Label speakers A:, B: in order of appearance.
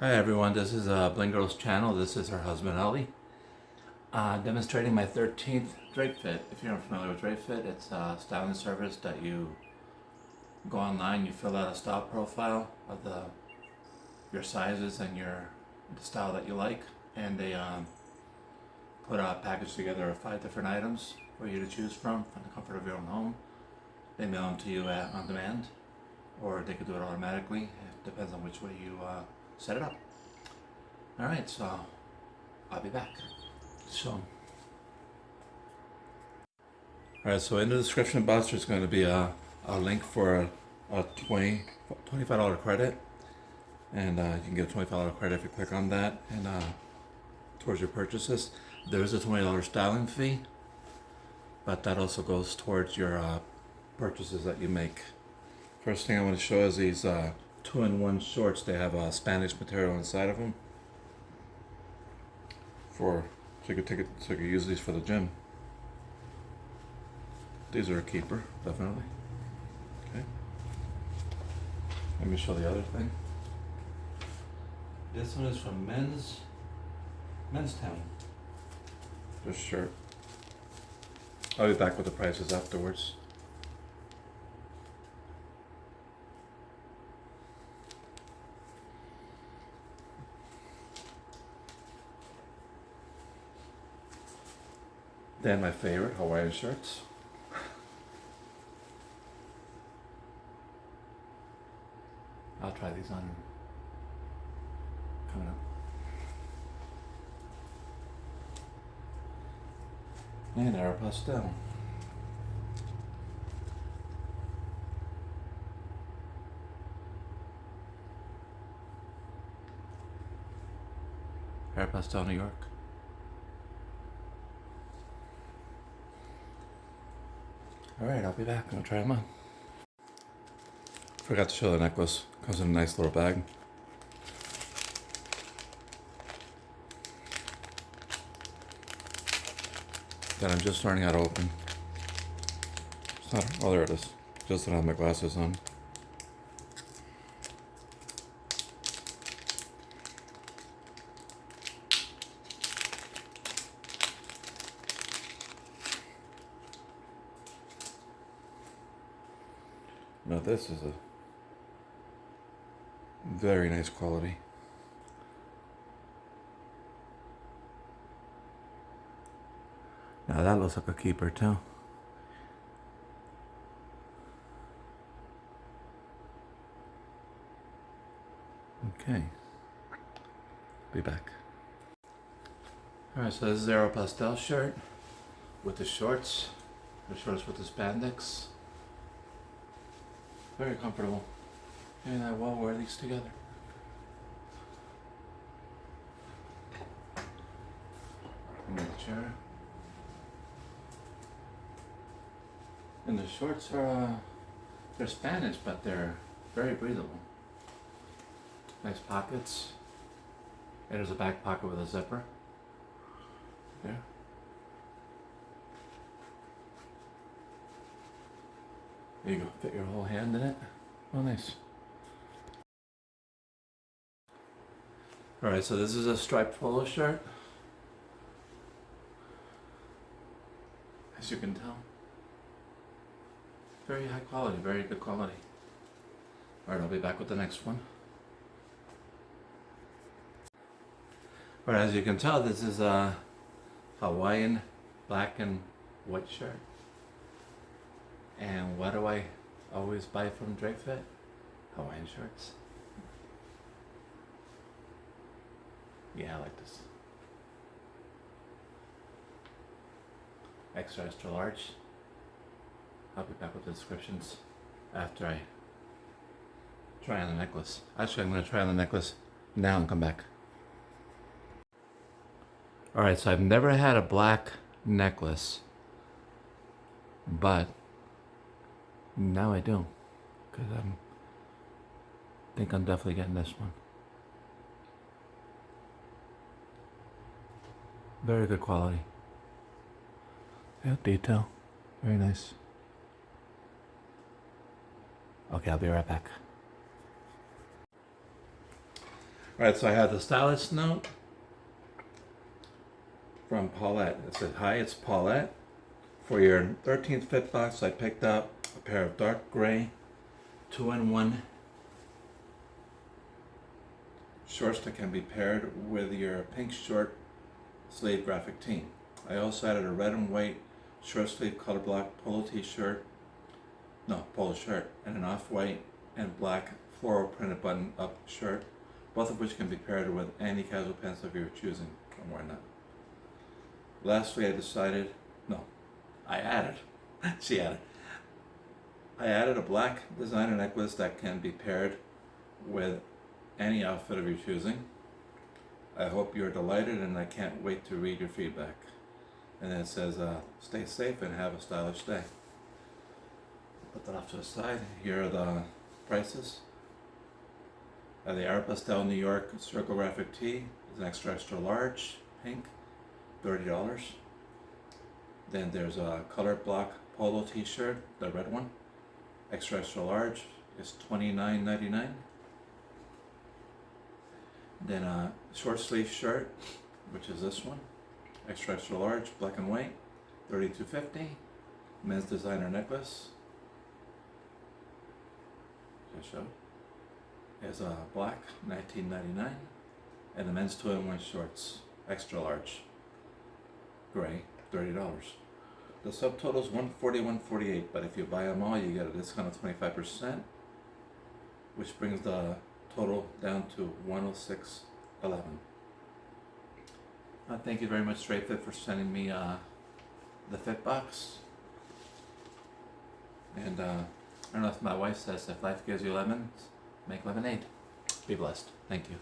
A: Hi everyone, this is Bling Girl's channel. This is her husband Ellie, demonstrating my 13th Drapefit. If you're not familiar with Drapefit, it's a styling service that you go online, you fill out a style profile of your sizes and the style that you like, and they put a package together of 5 different items for you to choose from the comfort of your own home. They mail them to you on demand, or they could do it automatically. It depends on which way you set it up. Alright, so I'll be back. Alright, so in the description box there's going to be a link for a $25 credit, and you can get a $25 credit if you click on that, and towards your purchases. There's a $20 styling fee, but that also goes towards your purchases that you make. First thing I want to show is these 2-in-1 shorts. They have Spanish material inside of them, so you could use these for the gym. These are a keeper, definitely. Okay. Let me show the other thing. This one is from Men's Town. This shirt. I'll be back with the prices afterwards. Then my favorite, Hawaiian shirts. I'll try these on coming up. And Aeropostale. Aeropostale, New York. Alright, I'll be back. I'll try them on. Forgot to show the necklace. Comes in a nice little bag. That I'm just learning how to open. It's not, oh, there it is. Just don't have my glasses on. Now this is a very nice quality. Now that looks like a keeper too. Okay. Be back. Alright, so this is Aeropostale shirt with the shorts. The shorts with the spandex. Very comfortable. And I will wear these together. In the chair. And the shorts are, they're Spanish, but they're very breathable. Nice pockets. And there's a back pocket with a zipper. There. There you go, fit your whole hand in it. Oh, nice. Alright, so this is a striped polo shirt. As you can tell. Very high quality, very good quality. Alright, I'll be back with the next one. Alright, as you can tell, this is a Hawaiian black and white shirt. And what do I always buy from Drapefit? Hawaiian shirts. Yeah, I like this. Extra large. I'll be back with the descriptions after I try on the necklace. Actually, I'm going to try on the necklace now and come back. Alright, so I've never had a black necklace, but now I do, because I think I'm definitely getting this one. Very good quality. Yeah, detail. Very nice. Okay, I'll be right back. Alright, so I have the stylist note from Paulette. It said, "Hi, it's Paulette. For your 13th fit box, I picked up a pair of dark gray 2-in-1 shorts that can be paired with your pink short sleeve graphic tee. I also added a red and white short sleeve color block polo shirt, and an off-white and black floral printed button-up shirt, both of which can be paired with any casual pants of your choosing. I'm wearing that. Lastly, I added, she added, I added a black designer necklace that can be paired with any outfit of your choosing. I hope you're delighted and I can't wait to read your feedback." And then it says, "Stay safe and have a stylish day." Put that off to the side. Here are the prices. The Aeropostale New York Circle Graphic Tee is an extra large, pink, $30. Then there's a color block polo t-shirt, the red one, extra large, is $29.99. Then a short sleeve shirt, which is this one, extra large, black and white, $32.50. Men's designer necklace, just show, is black, $19.99. And the men's 2-in-1 shorts, extra large, gray, $30. The subtotal is $141.48, but if you buy them all, you get a discount of 25%, which brings the total down to $106.11. Thank you very much, Drapefit, for sending me the fit box. And I don't know if my wife says, if life gives you lemons, make lemonade. Be blessed. Thank you.